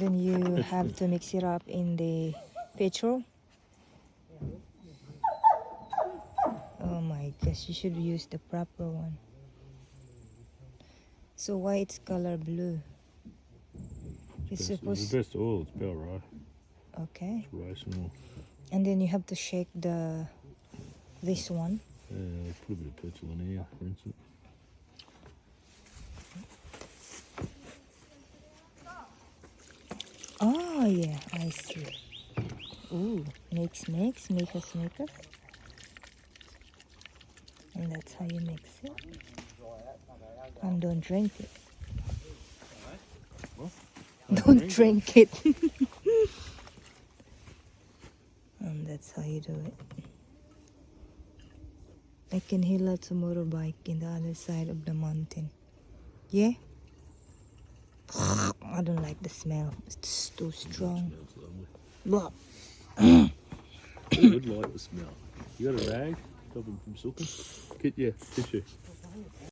Then you have to mix it up in the petrol. Oh my gosh, you should use the proper one. So why it's color blue? It's It's supposed. the best oil. It's about right. Okay. It's racing oil. And then you have to shake this one. Yeah, put a bit of petrol in here, rinse it. Oh yeah, I see. Ooh, mix. And that's how you mix it. And don't drink it. What? Don't drink it. And that's how you do it. I can hear lots of motorbike in the other side of the mountain. Yeah? I don't like the smell. It's too strong. Smells Blah. lovely. Who would like the smell? You got a rag? Stop him from soaking? Get your tissue.